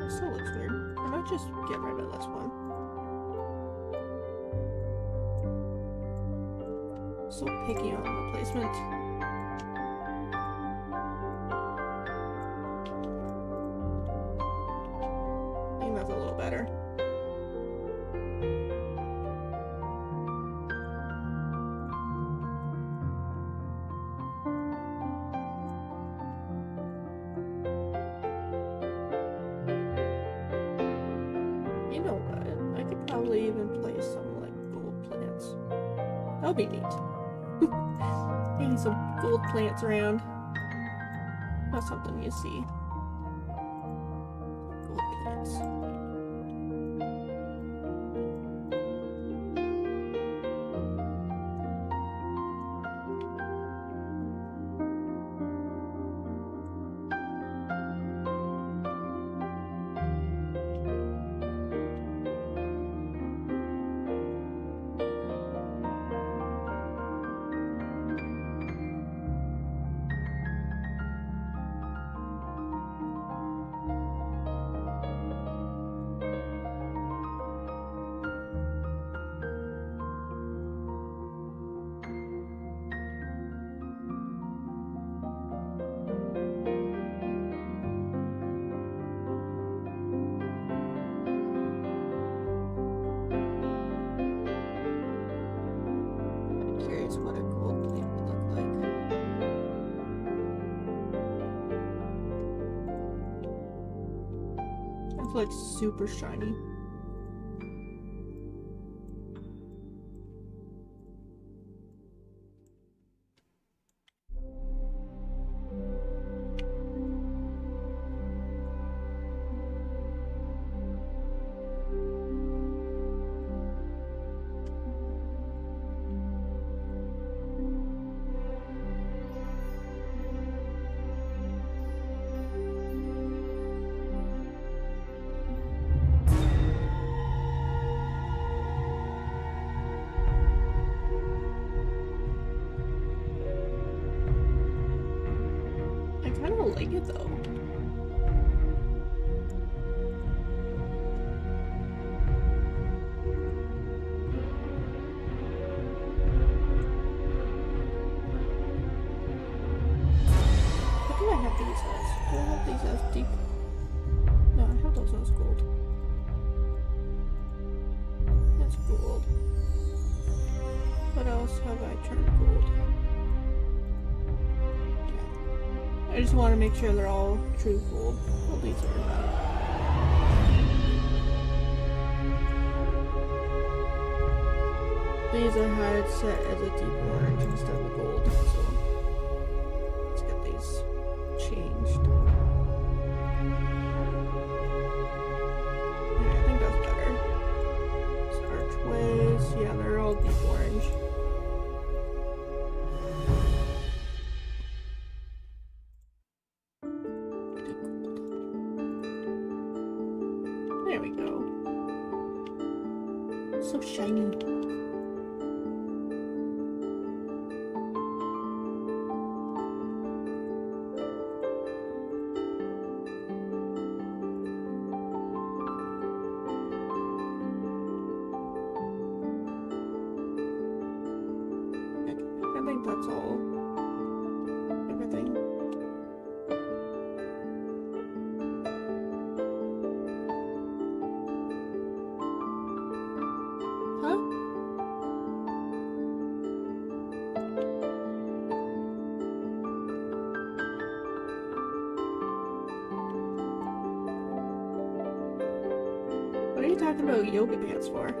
Still looks weird. I might just get rid of this one. So picky on the placement. I think that's a little better. You know what? I could probably even place some like gold plants. That would be neat. Getting some gold plants around. Not something you see. Gold plants. What a gold plate would look like. It's like super shiny. I kind of like it though. What do I have these as? Do I have these as deep? No, I have those as gold. That's gold. What else have I turned gold? I just want to make sure they're all true gold. Well, these are not. These are how it's set as a deep orange instead of gold, so let's get these changed. Yeah, I think that's better. So archways, yeah, they're all deep orange. So shiny. I think that's all. Everything. Huh? What are you talking about yoga pants for?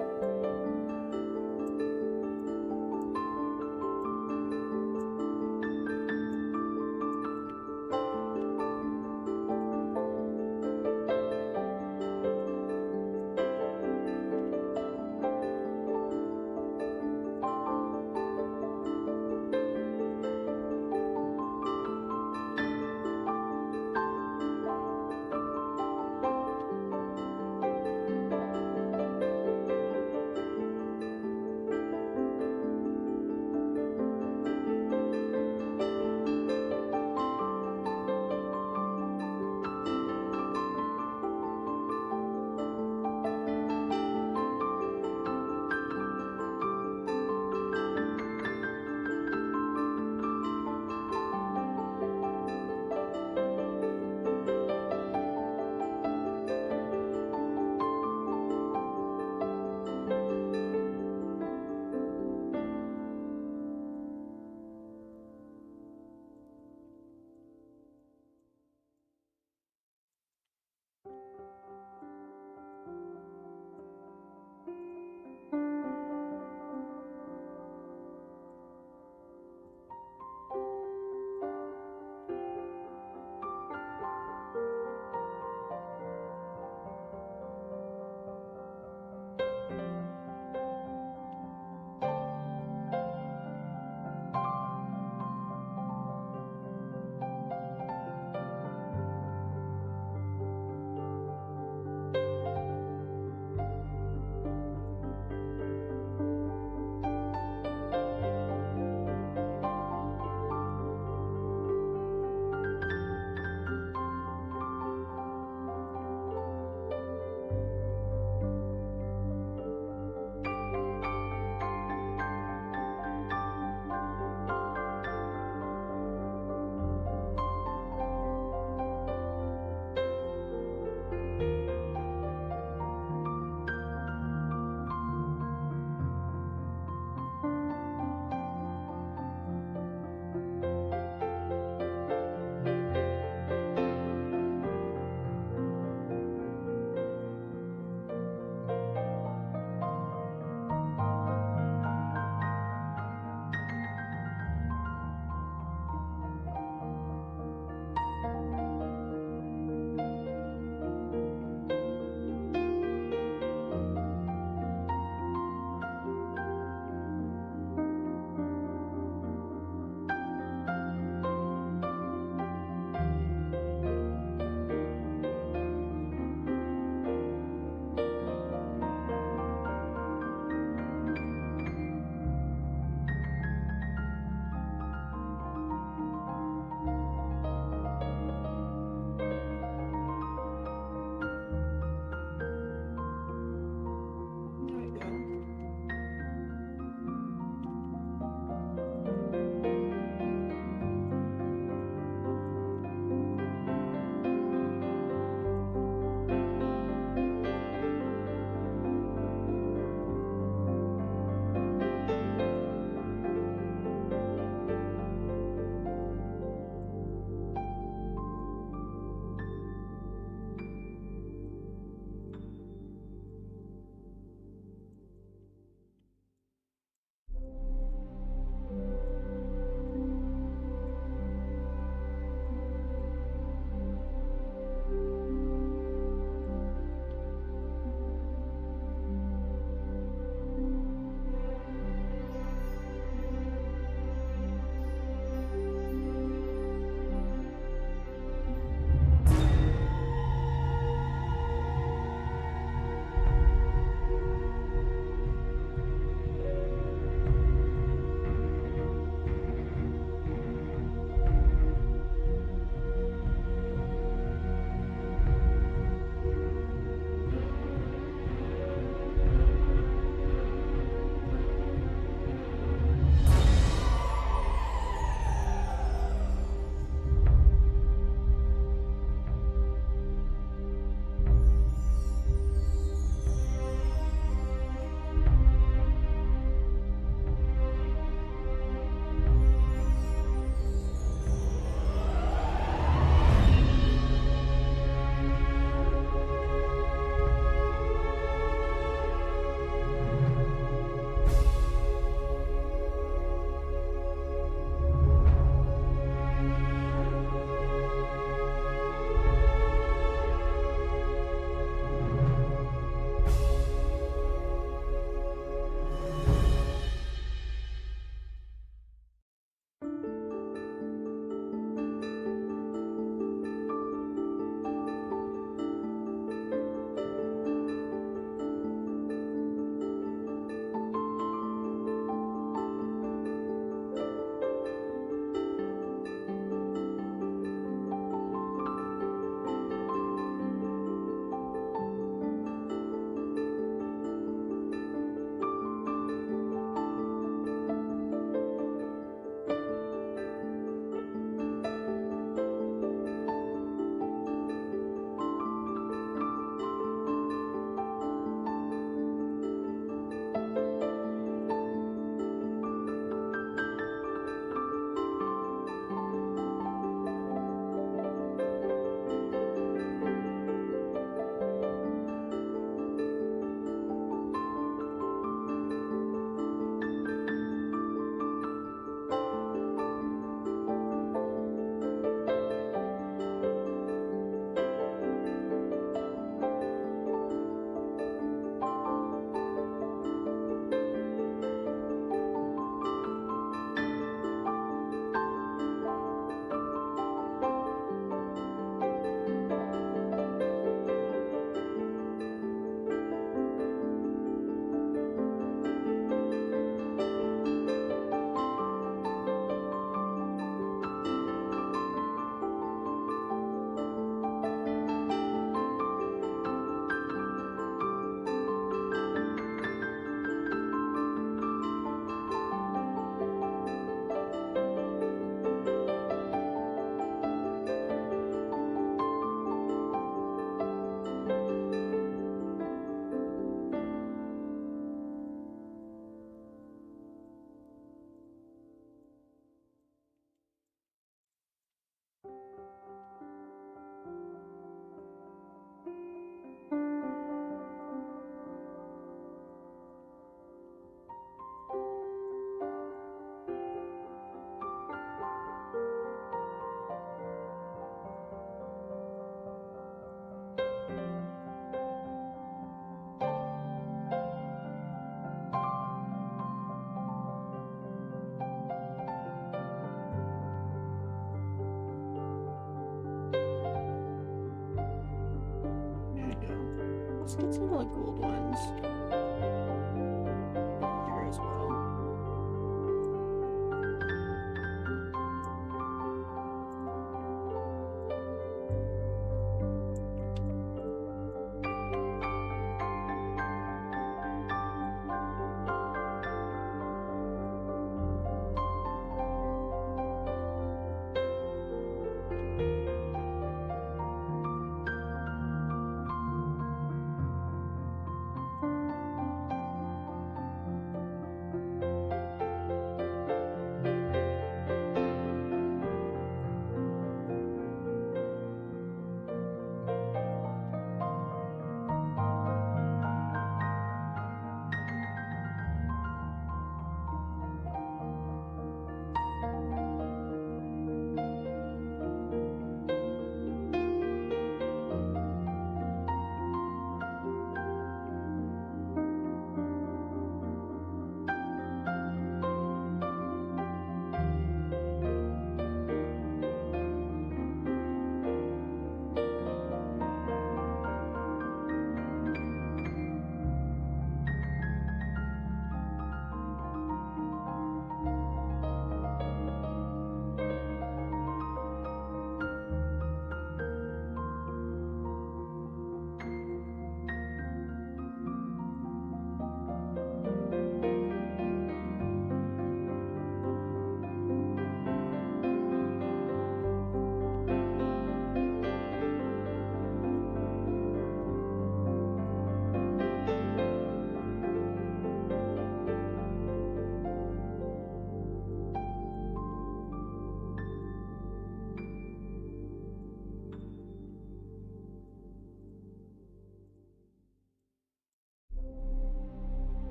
put some like gold ones in here as well.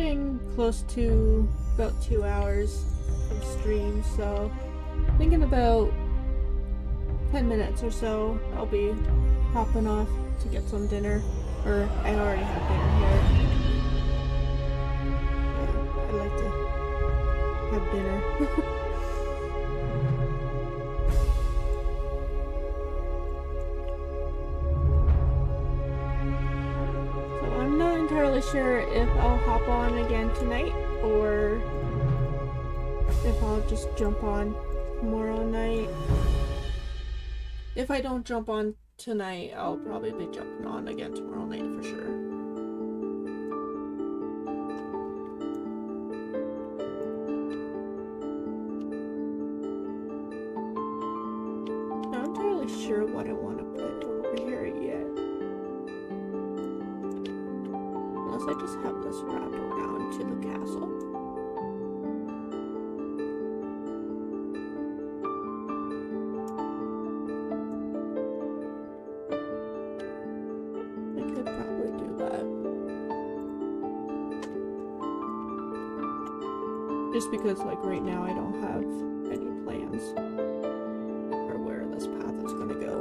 getting close to about 2 hours of stream, so I think in about 10 minutes or so I'll be hopping off to get some dinner. Or I already have dinner here. Yeah, I like to have dinner. I'm not entirely sure if I'll hop on again tonight or if I'll just jump on tomorrow night. If I don't jump on tonight, I'll probably be jumping on again tomorrow night for sure. Not entirely sure what I want to put over here yet. Unless I just have this wrapped around to the castle. I could probably do that. Just because, like, right now I don't have any plans for where this path is gonna go.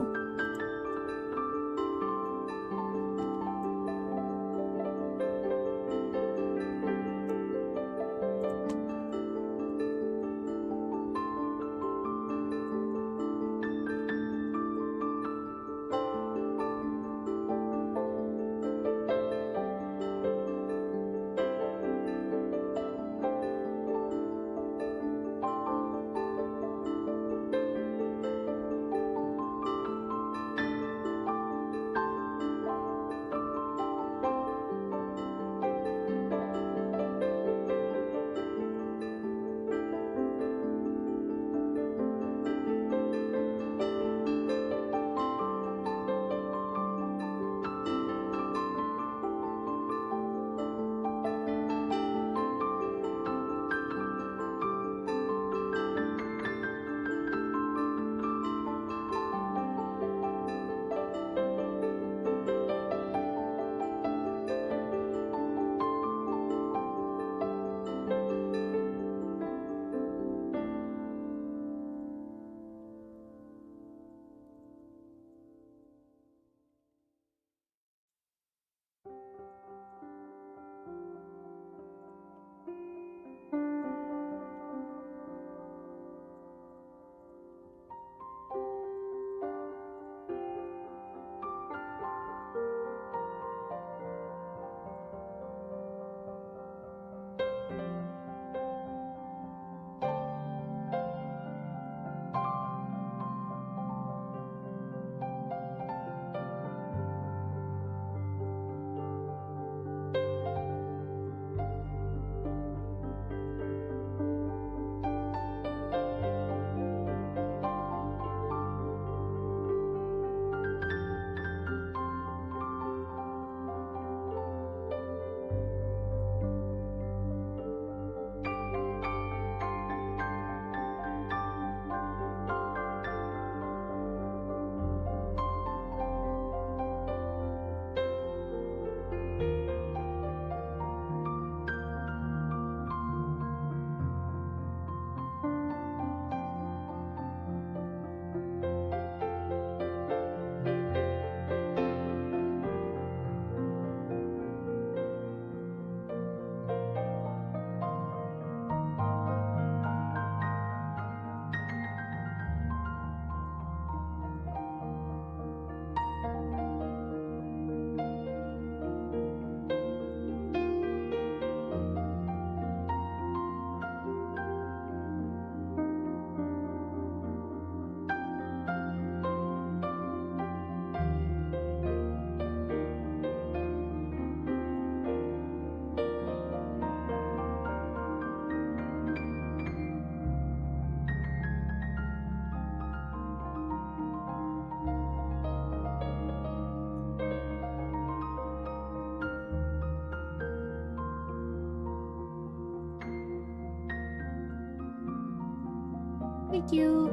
Thank you.